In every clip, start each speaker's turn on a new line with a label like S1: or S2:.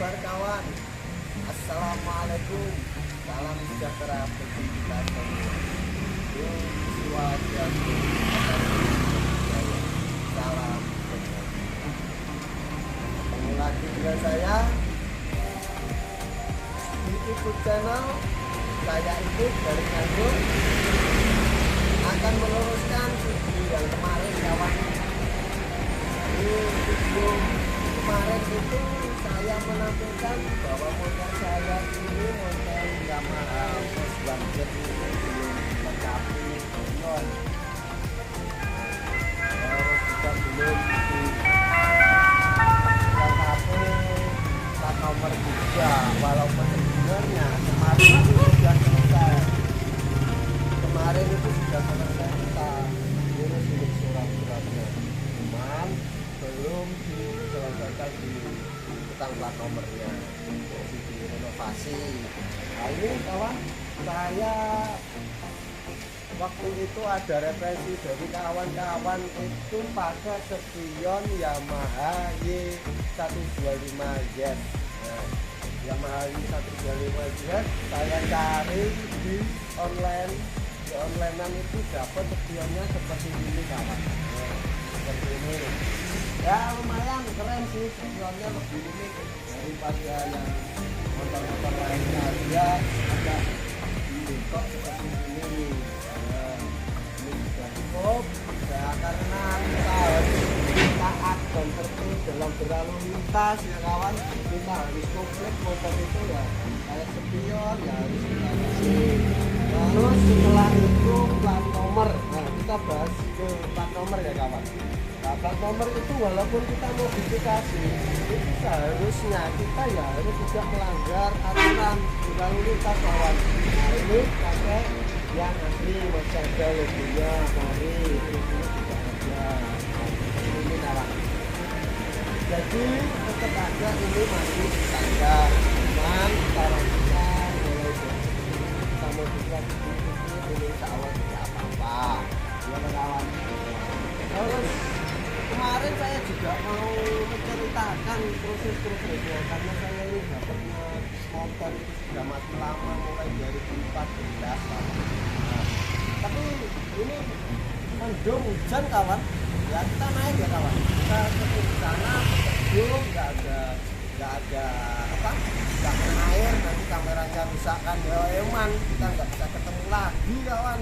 S1: kabar kawan? Assalamualaikum. Salam sejahtera bagi kita semua. Swastiastu. Salam sejahtera. Ketemu lagi dengan saya di YouTube channel saya Ikut dari Nganjuk, akan meluruskan video yang kemarin kawan. Di video kemarin itu saya menampilkan bahwa motor saya ini motor Yamaha X1Z ini belum melengkapi spion, terus juga belum dilengkapi plat nomor juga, walaupun sebenarnya kemarin itu sudah selesai. Kemarin itu sudah selesai kita urus surat-suratnya, cuman belum diselesaikan di tentang plat nomornya, masih direnovasi. Nah ini kawan, saya waktu itu ada referensi dari kawan-kawan itu pakai spion Yamaha Y125Z. Nah, Yamaha Y125Z saya cari di online, di onlinean itu dapat spionnya seperti ini kawan. Nah, seperti ini. Ya lumayan keren sih, spionnya lebih unik daripada yang motor-motor lainnya. Dia ada bentuk seperti ini. Nah, ini sudah cukup ya, karena kita harus taat dan tertib dalam berlalu lintas ya kawan. Kita harus komplit motor itu ya, kayak spion ya harus kita kasih. Terus setelah itu plat nomor. Nah kita bahas ke plat nomor ya kawan. Nah, plat nomor itu walaupun kita modifikasi, itu seharusnya kita ya harus tidak melanggar aturan berlalu lintas kawan. Nah ini pakai yang asli, masih ada logonya, mari ini juga ada. Nah, ini kawan. Jadi tetap ada ini masih standar, cuman sekarang kita mulai kita modifikasi ini insya Allah tidak apa-apa ya kawan. Terus kemarin saya juga mau menceritakan proses-prosesnya, karena saya ini dapatnya motor itu sudah mati lama mulai dari 2014. Nah, tapi ini mendung hujan kawan, ya kita naik ya kawan, kita ke sana berteduh, nggak ada apa, nggak kena air, nanti kameranya rusak kan ya eman, kita nggak bisa ketemu lagi kawan.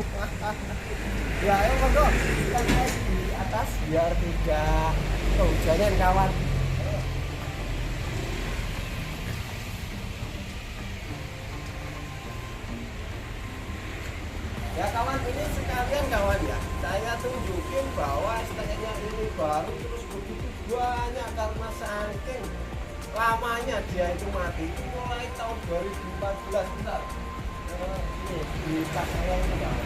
S1: Ya ayo monggo kita naik di atas biar tidak kehujanan kawan. Ya kawan, ini sekalian kawan ya, saya tunjukin bahwa STN-nya ini baru terus begitu banyak karena saking lamanya dia itu mati. Itu mulai tahun 2014 bentar. Ini di tas saya ini kawan.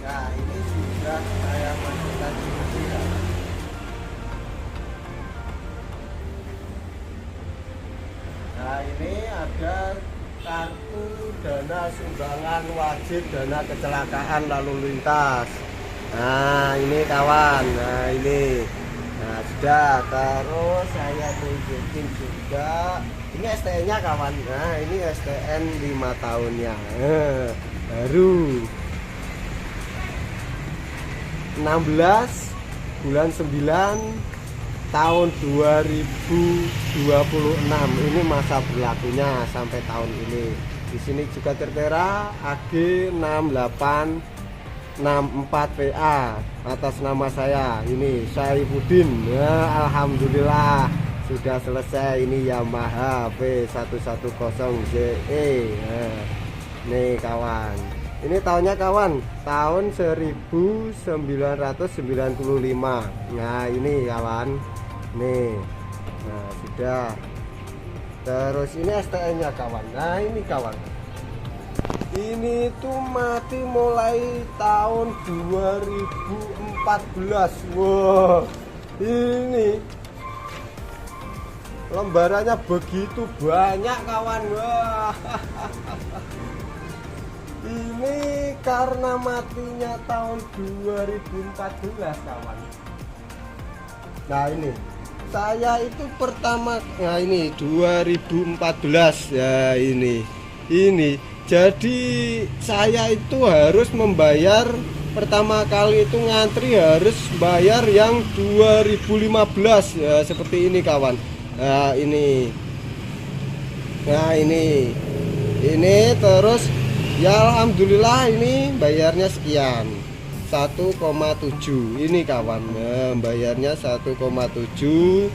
S1: Nah ini sudah saya masukkan di sini. Nah ini ada kartu dana sumbangan wajib dana kecelakaan lalu lintas. Nah ini kawan, nah ini, nah sudah. Terus saya tunjukin juga ini STN nya kawan. Nah ini STN 5 tahunnya baru 16 bulan 9 tahun 2026. Ini masa berlakunya sampai tahun ini. Di sini juga tertera AG 6864PA atas nama saya ini Saifuddin. Ya, alhamdulillah sudah selesai. Ini Yamaha V110ZE. Nah, nih kawan, ini tahunnya kawan, tahun 1995. Nah ini kawan, nih, nah sudah. Terus ini STN nya kawan. Nah ini kawan, ini tuh mati mulai tahun 2014. Wow, ini lembarannya begitu banyak kawan. Wah. Ini karena matinya tahun 2014 kawan. Nah ini saya itu pertama, nah ini 2014 ya, ini jadi saya itu harus membayar pertama kali itu ngantri harus bayar yang 2015 ya, seperti ini kawan. Nah ini terus ya alhamdulillah ini bayarnya sekian 1,7 ini kawan. Nah, bayarnya 1,7.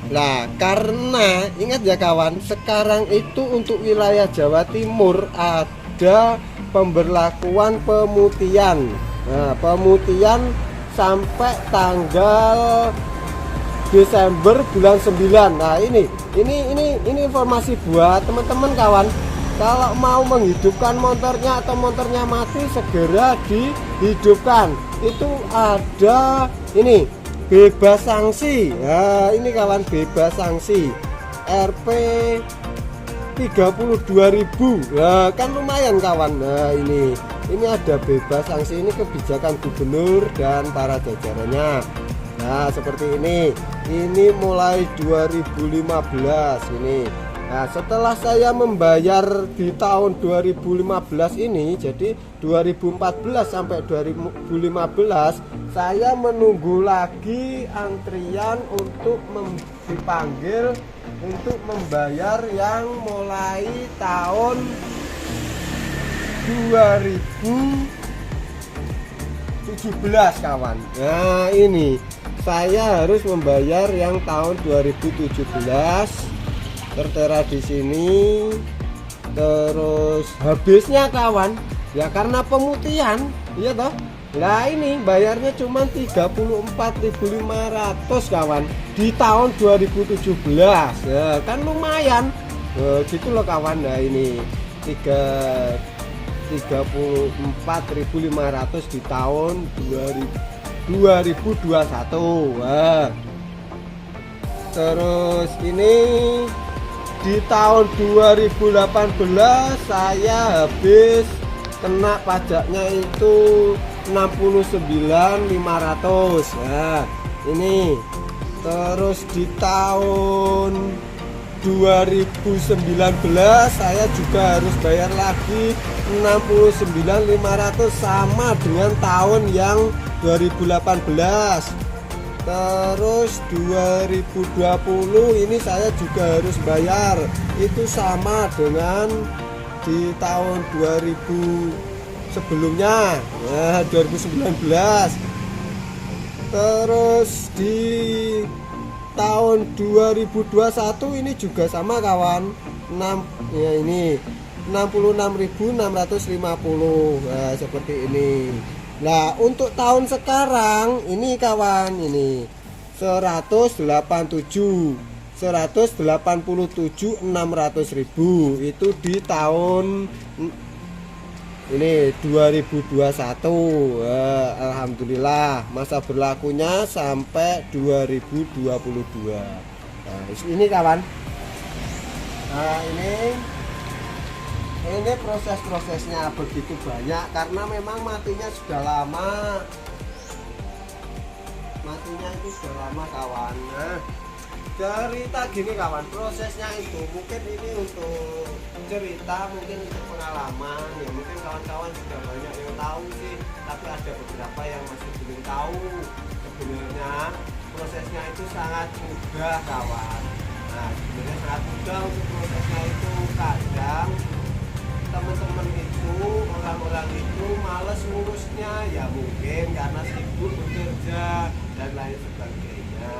S1: Nah, karena ingat ya kawan, sekarang itu untuk wilayah Jawa Timur ada pemberlakuan pemutihan. Nah, pemutihan sampai tanggal Desember bulan 9. Nah, ini informasi buat teman-teman kawan. Kalau mau menghidupkan motornya atau motornya mati, segera dihidupkan. Itu ada ini bebas sanksi. Nah, ini kawan, bebas sanksi Rp 32.000. Nah, kan lumayan kawan. Nah, ini ada bebas sanksi, ini kebijakan gubernur dan para jajarannya. Nah, seperti ini mulai 2015 ini. Nah, setelah saya membayar di tahun 2015 ini, jadi 2014 sampai 2015 saya menunggu lagi antrian untuk dipanggil untuk membayar yang mulai tahun 2017 kawan. Nah, ini saya harus membayar yang tahun 2017 tertera di sini. Terus habisnya kawan ya karena pemutihan, iya toh. Nah, ini bayarnya cuma 34.500 kawan di tahun 2017. Ya, kan lumayan. Gitu loh kawan. Nah, ini 34.500 di tahun 2021. Wah. Terus ini di tahun 2018 saya habis kena pajaknya itu 69.500. Nah, ini terus di tahun 2019 saya juga harus bayar lagi 69.500 sama dengan tahun yang 2018. Terus 2020 ini saya juga harus bayar, itu sama dengan di tahun 2000 sebelumnya, nah 2019. Terus di tahun 2021 ini juga sama kawan, ya ini 66.650. Nah, seperti ini. Nah, untuk tahun sekarang ini kawan, ini 187.600.000 itu di tahun ini 2021. Alhamdulillah masa berlakunya sampai 2022. Nah, ini kawan. Nah, ini proses-prosesnya begitu banyak karena memang matinya sudah lama. Matinya itu sudah lama kawan. Nah, cerita gini kawan, prosesnya itu mungkin ini untuk cerita, mungkin untuk pengalaman ya, mungkin kawan-kawan sudah banyak yang tahu sih, tapi ada beberapa yang masih belum tahu. Sebenarnya prosesnya itu sangat mudah kawan. Nah, sebenarnya sangat mudah untuk prosesnya itu. Kadang teman-teman itu, orang-orang itu males ngurusnya ya, mungkin karena sibuk bekerja dan lain sebagainya.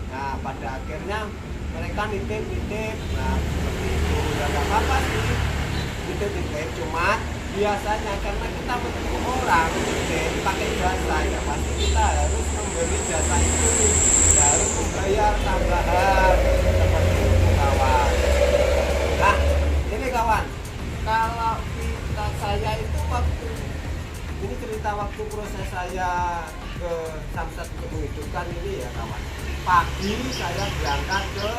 S1: Nah, pada akhirnya mereka nitip. Nah, seperti itu ya, gak apa-apa sih nitip, cuma biasanya karena kita bertemu orang nitip pakai jasa ya, pasti kita harus memberi jasa itu, kita harus membayar tambahan seperti itu kawan. Nah, ini kawan, kalau saya itu waktu ini cerita waktu proses saya ke Samsat untuk menghidupkan ini ya kawan, pakai pagi saya berangkat ke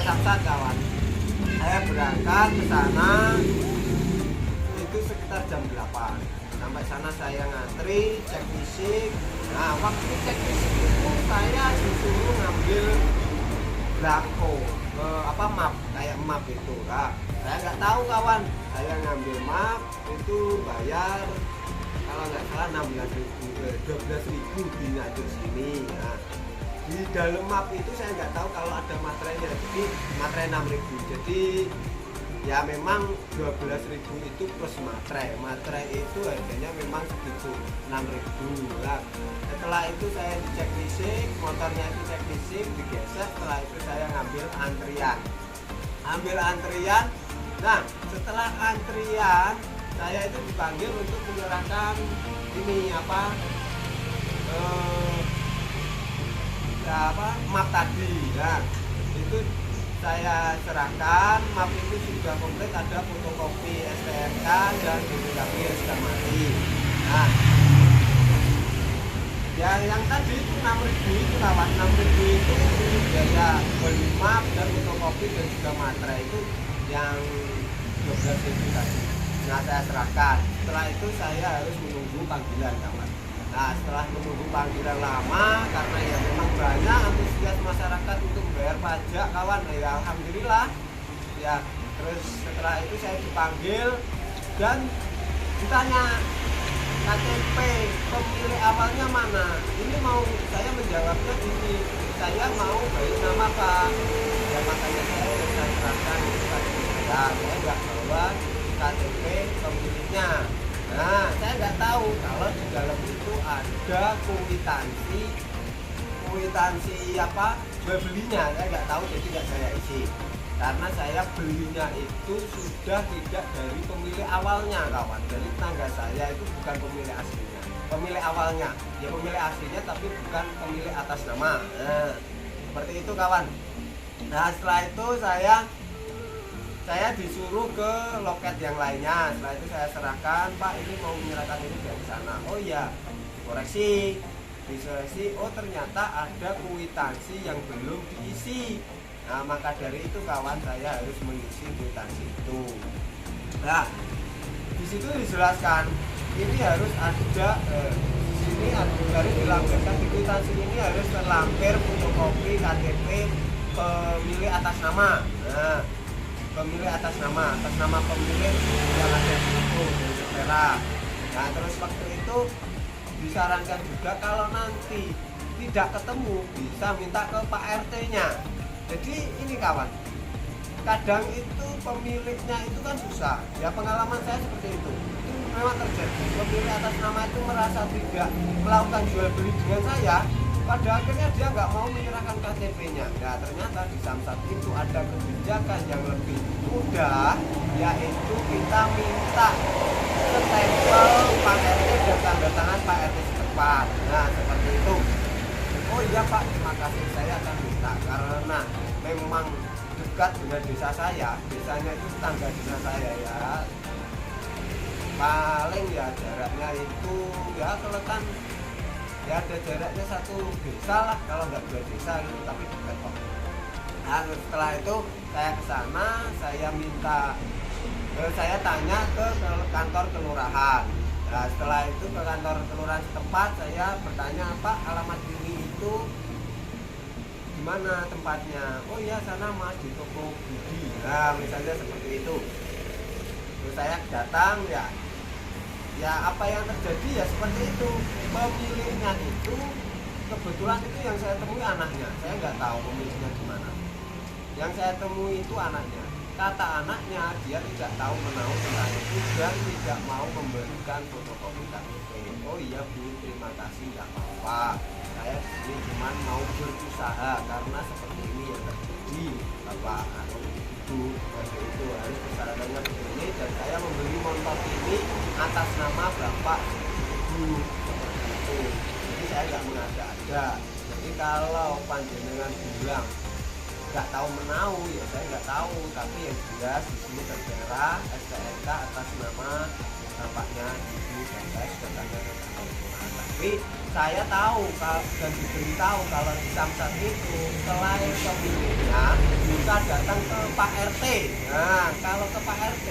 S1: Samsat kawan. Saya berangkat ke sana itu sekitar jam 8. Sampai sana saya ngantri, cek fisik. Nah, waktu cek fisik itu saya disuruh ngambil belangko, map, kayak map itu. Nah, saya nggak tahu kawan. Saya ngambil map itu bayar kalau nggak salah 12.000 di Nyadur sini. Nah, di dalam map itu saya nggak tahu kalau ada materainya, jadi materai 6.000. Jadi ya memang 12.000 itu plus materai itu harganya memang segitu 6.000. Nah, setelah itu saya dicek fisik, motornya itu cek fisik, digesek. Setelah itu saya ngambil antrian. Nah, setelah antrian saya itu dipanggil untuk menyerahkan ini map tadi. Nah, itu saya serahkan, map itu sudah komplit, ada fotokopi STNK dan BPKB sudah mati. Nah, yang tadi itu 6.000 itu kawan, 6.000 itu biaya beli map dan fotokopi dan juga materai itu yang 12.000 tadi. Nah, saya serahkan. Setelah itu saya harus menunggu panggilan kawan. Nah, setelah menunggu panggilan lama karena ya memang banyak antusias masyarakat untuk membayar pajak kawan. Ya alhamdulillah. Ya, terus setelah itu saya dipanggil dan ditanya KTP pemilik awalnya mana. Ini mau saya menjawabnya ini, saya mau balik nama Pak. Ya makanya saya serahkan KTP saya nggak bawa KTP pemiliknya. Nah, saya nggak tahu kalau di dalam itu ada kuitansi jual belinya. Saya nggak tahu, jadi nggak saya isi karena saya belinya itu sudah tidak dari pemilik awalnya kawan. Jadi tetangga saya itu bukan pemilik aslinya, pemilik awalnya ya pemilik aslinya tapi bukan pemilik atas nama. Nah, seperti itu kawan. Nah, setelah itu saya disuruh ke loket yang lainnya. Setelah itu saya serahkan, Pak ini mau menyerahkan ini dari sana. Oh iya, dikoreksi. Oh ternyata ada kuitansi yang belum diisi. Nah, maka dari itu kawan saya harus mengisi kuitansi itu. Nah, di situ dijelaskan ini harus ada di sini harus dilampirkan di kuitansi ini harus terlampir fotokopi KTP pemilik atas nama. Nah, pemilik atas nama pemilik yang ada di situ Vera. Nah, terus waktu itu disarankan juga kalau nanti tidak ketemu bisa minta ke Pak RT-nya. Jadi ini kawan, kadang itu pemiliknya itu kan susah. Ya pengalaman saya seperti itu memang terjadi. Pemilik atas nama itu merasa tidak melakukan jual beli dengan saya. Pada akhirnya dia nggak mau menyerahkan KTP-nya. Nah, ternyata di Samsat itu ada kebijakan yang lebih mudah, yaitu kita minta stempel Pak RT dan tanda tangan Pak RT setempat. Nah, seperti itu. Oh iya Pak, terima kasih, saya akan minta karena memang dekat dengan desa saya. Desanya itu tetangga desa saya ya. Paling ya jaraknya itu ya kelekan ya ada jaraknya satu desa lah, kalau nggak 2 desa gitu, tapi dekat kok. Nah, setelah itu saya ke sana, saya tanya ke kantor kelurahan. Nah, setelah itu ke kantor kelurahan setempat saya bertanya, Pak alamat ini itu di mana tempatnya? Oh iya sana Mas di toko Budi. Nah, misalnya seperti itu. Terus saya datang ya apa yang terjadi ya seperti itu. Pemiliknya itu kebetulan itu yang saya temui anaknya. Saya nggak tahu pemiliknya gimana. Yang saya temui itu anaknya. Kata anaknya dia tidak tahu menahu tentang itu dan tidak mau memberikan fotokopi KTP. Oh iya Bu, terima kasih, nggak apa-apa. Saya ini cuma mau berusaha karena seperti ini yang terjadi. Bapak Ibu seperti itu harus persyaratannya begini dan saya membeli motor ini atas nama Bapak Ibu seperti itu. Jadi saya nggak mengada-ada. Jadi kalau panjenengan bilang nggak tahu menahu ya saya nggak tahu, tapi yang jelas di sini tertera STNK atas nama tampaknya ibu dan saya sudah tanya ke kantor kelurahan. Tapi saya tahu dan diberitahu kalau di Samsat itu selain pemiliknya bisa datang ke Pak RT. Nah, kalau ke Pak RT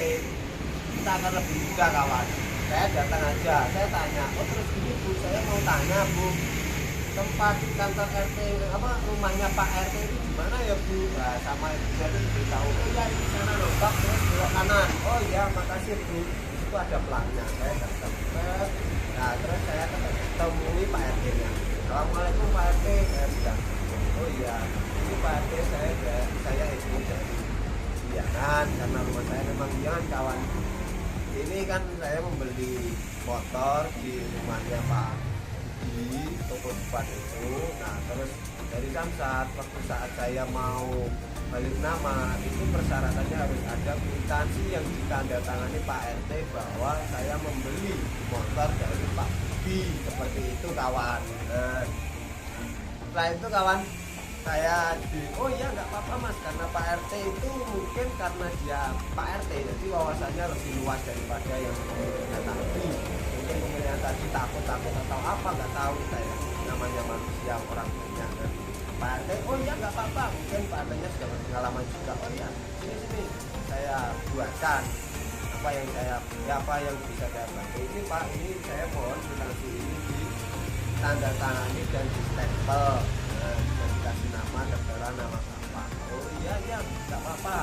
S1: kita akan lebih mudah kawan. Saya datang aja, saya tanya, oh terus gini Bu, saya mau tanya Bu, tempat kantor RT apa rumahnya Pak RT itu di mana ya Bu? Nah, sama ibu saya itu diberitahu, oh ya di sana loh Pak, terus belok kanan. Oh ya makasih Bu, itu ada pelangnya. Saya datang. Nah terus saya temui Pak RT-nya. Assalamualaikum Pak RT, saya bilang. Oh iya, ini Pak RT saya itu dari Biangan karena rumah saya memang Biangan kawan. Ini kan saya membeli motor di rumahnya Pak di toko depan itu. Nah terus dari Samsat waktu saat saya mau balik nama itu persyaratannya harus ada kwitansi yang ditandatangani Pak RT bahwa saya membeli motor dari Pak Budi, seperti itu kawan. Nah, setelah itu kawan saya oh iya nggak apa-apa Mas, karena Pak RT itu mungkin karena dia Pak RT jadi wawasannya lebih luas daripada yang pemilihannya tadi. Mungkin pemilihan tadi takut atau apa nggak tahu, saya namanya manusia orang banyak kan. Pak RT oh iya nggak apa-apa, mungkin Pak RT-nya sudah berpengalaman juga. Oh iya sini saya buatkan apa yang bisa saya bantu ini Pak, ini saya mohon kwitansi ini tanda tangani dan di stempel, dan dikasih nama, tertera nama bapak. Oh iya nggak apa-apa.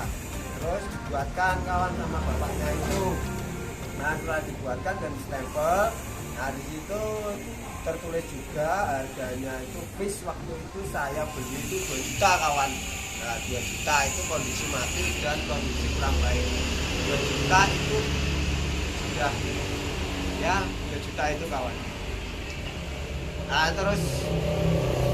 S1: Terus dibuatkan kawan sama bapaknya itu. Nah setelah dibuatkan dan di stempel, nah di situ tertulis juga harganya itu bis waktu itu saya beli itu 2 juta kawan. Nah 2 juta itu kondisi mati dan kondisi kurang baik. 2 juta itu sudah ya 2 juta itu kawan. Nah terus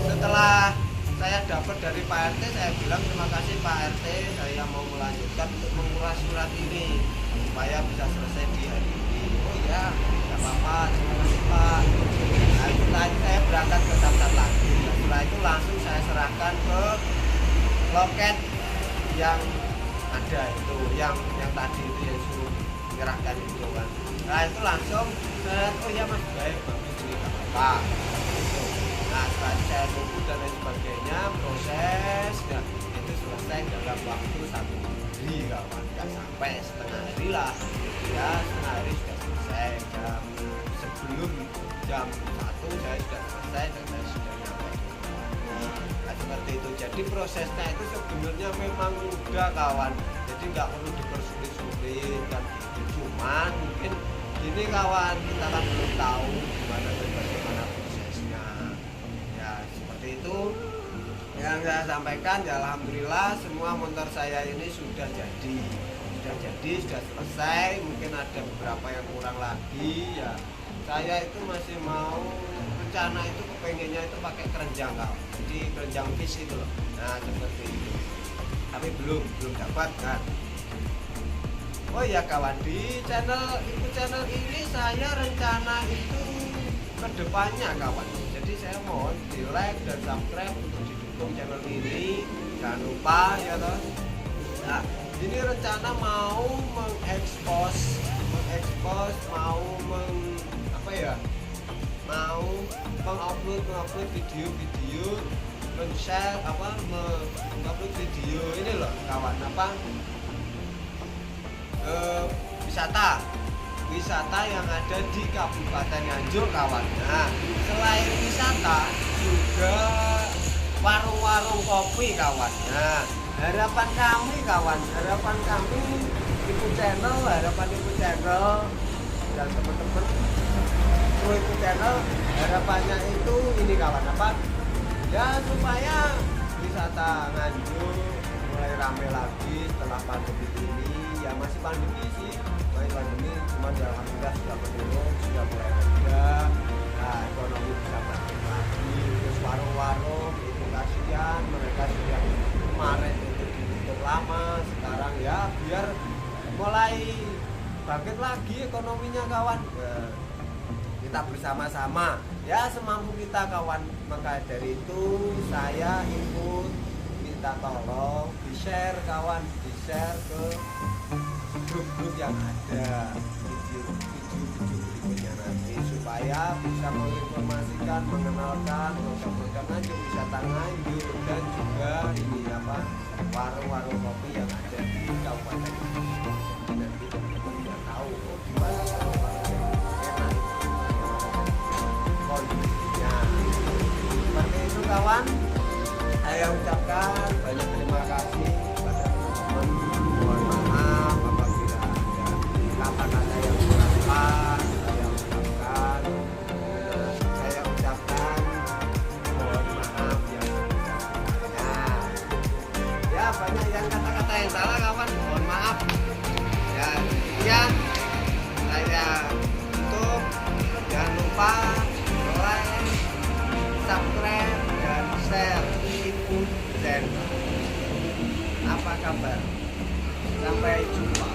S1: setelah saya dapat dari Pak RT, saya bilang terima kasih Pak RT, saya mau melanjutkan untuk mengurus surat ini supaya bisa selesai di hari ini. Oh ya nggak apa-apa, terima kasih Pak. Nah setelah itu saya berangkat ke Samsat lagi. Nah, setelah itu langsung saya serahkan ke loket yang ada itu, yang tadi itu yang suruh menyerahkan itu kan. Nah itu langsung oh ya Mas baik bagus ini nggak apa-apa. Nah setelah saya tunggu dan lain sebagainya proses dan itu selesai dalam waktu 1 hari kawan, nggak sampai setengah hari lah ya, setengah hari sudah selesai. Sebelum jam 1 saya sudah selesai dan saya sudah nyampe. Nah seperti itu, jadi prosesnya itu sebenarnya memang mudah kawan, jadi nggak perlu dipersulit-sulit dan gitu. Cuman mungkin ini kawan kita kan belum tahu gimana dan bagaimana prosesnya ya, seperti itu yang saya sampaikan. Ya alhamdulillah semua motor saya ini sudah sudah selesai. Mungkin ada beberapa yang kurang lagi ya, saya itu masih mau rencana itu kepengennya itu pakai kerenjang kawan, jadi kerenjang bis itu loh. Nah seperti itu, tapi belum dapat kan. Oh iya kawan, di channel ini saya rencana itu kedepannya kawan. Jadi saya mohon di like dan subscribe untuk didukung channel ini. Jangan lupa ya toh. Nah ini rencana mau mengekspos mau mengupload video, men-share mengupload video ini loh kawan, wisata yang ada di Kabupaten Nganjuk kawan. Nah selain wisata juga warung-warung kopi kawan. Nah harapan kami Ibu channel dan teman-teman Ibu channel harapannya itu ini kawan, ya supaya wisata Nganjuk mulai rame lagi setelah pandemi ini. Ya masih pandemi sih, cuma ya alhamdulillah sudah menurun, sudah mulai reda. Nah ekonomi bisa bangkit lagi. Terus warung-warung itu kasihan, mereka sudah kemarin itu ditutup lama, sekarang ya biar mulai bangkit lagi ekonominya kawan. Kita bersama-sama ya semampu kita kawan. Maka dari itu saya ikut minta tolong di-share kawan, di-share ke grup-grup yang ada, video video-video berikutnya nanti, supaya bisa menginformasikan, mengenalkan produk-produk Nganjuk, wisata Nganjuk, dan juga ini apa, warung-warung kopi yang ada di kabupaten ini. Nanti teman-teman bisa tahu oh, di mana warung-warung yang enak kondisinya. Seperti itu kawan, saya ucapkan banyak terima kasih kepada teman-teman. Mohon maaf apabila ada kata-kata yang kurang pas. Saya ucapkan mohon maaf yang sebesar-besarnya. Ya, banyak yang kata-kata yang salah kawan, mohon maaf. Ya, sekian saya tutup. Jangan lupa like, subscribe, dan share Seafood Channel. Apa kabar? Sampai jumpa.